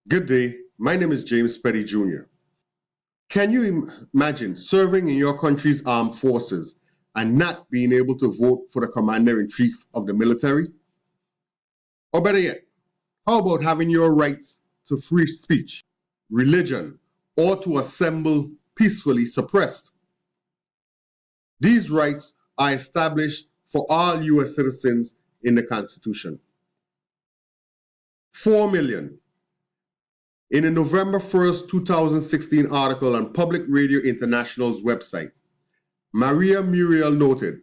Good day, my name is James Petty Jr. Can you imagine serving in your country's armed forces and not being able to vote for the commander-in-chief of the military? Or better yet, how about having your rights to free speech, religion, or to assemble peacefully suppressed? These rights are established for all US citizens in the Constitution. 4 million. In a November 1st, 2016 article on Public Radio International's website, Maria Muriel noted,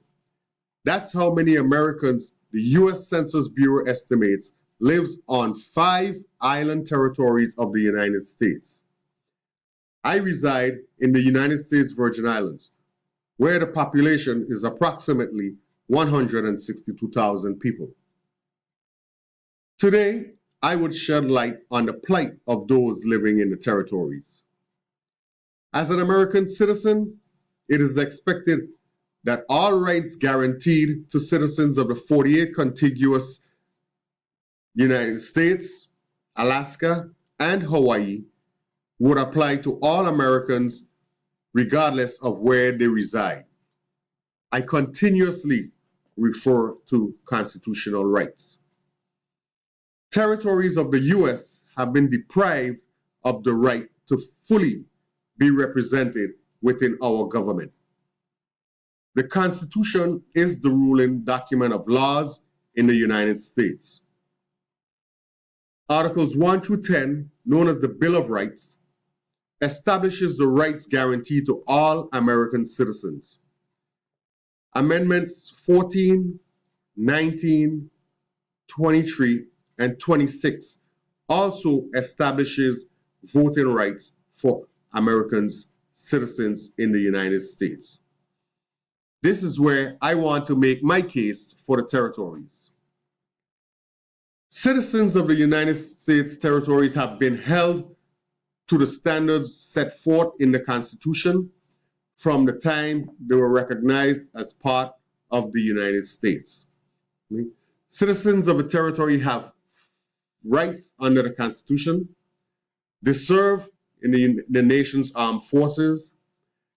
that's how many Americans the US Census Bureau estimates lives on 5 island territories of the United States. I reside in the United States Virgin Islands, where the population is approximately 162,000 people. Today, I would shed light on the plight of those living in the territories. As an American citizen, it is expected that all rights guaranteed to citizens of the 48 contiguous United States, Alaska, and Hawaii would apply to all Americans regardless of where they reside. I continuously refer to constitutional rights. Territories of the US have been deprived of the right to fully be represented within our government. The Constitution is the ruling document of laws in the United States. Articles 1 through 10, known as the Bill of Rights, establishes the rights guaranteed to all American citizens. Amendments 14, 19, 23, and 26 also establishes voting rights for Americans, citizens in the United States. This is where I want to make my case for the territories. Citizens of the United States territories have been held to the standards set forth in the Constitution from the time they were recognized as part of the United States. Citizens of a territory have rights under the Constitution. They serve in the nation's armed forces,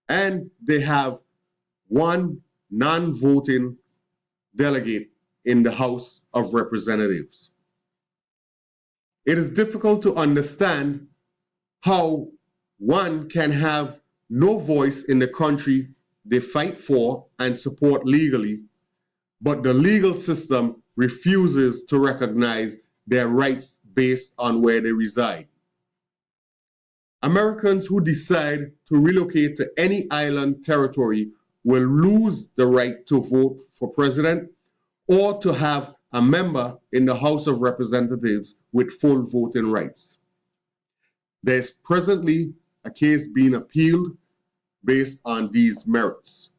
and they have one non-voting delegate in the House of Representatives. It is difficult to understand how one can have no voice in the country they fight for and support legally, but the legal system refuses to recognize their rights based on where they reside. Americans who decide to relocate to any island territory will lose the right to vote for president or to have a member in the House of Representatives with full voting rights. There is presently a case being appealed based on these merits.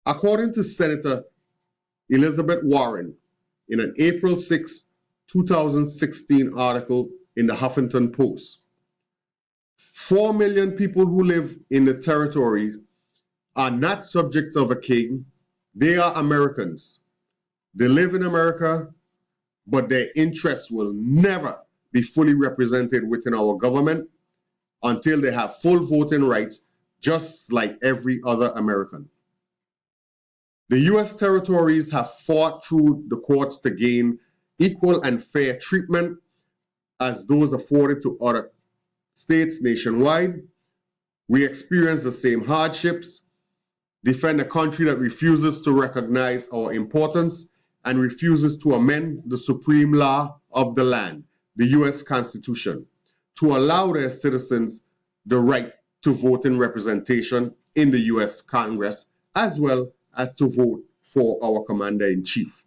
According to Senator Elizabeth Warren, in an April 6, 2016 article in the Huffington Post, 4 million people who live in the territory are not subjects of a king. They are Americans. They live in America, but their interests will never be fully represented within our government until they have full voting rights, just like every other American. The US territories have fought through the courts to gain equal and fair treatment as those afforded to other states nationwide. We experience the same hardships, defend a country that refuses to recognize our importance and refuses to amend the supreme law of the land, the US Constitution, to allow their citizens the right to vote in representation in the US Congress, as well as to vote for our commander-in-chief.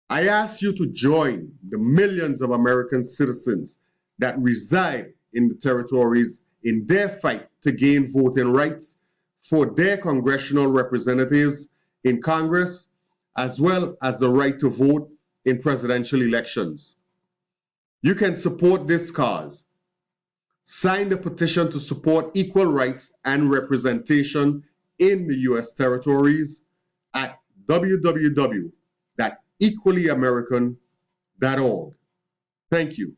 I ask you to join the millions of American citizens that reside in the territories in their fight to gain voting rights for their congressional representatives in Congress, as well as the right to vote in presidential elections. You can support this cause. Sign the petition to support equal rights and representation in the US territories at www.equallyamerican.org. Thank you.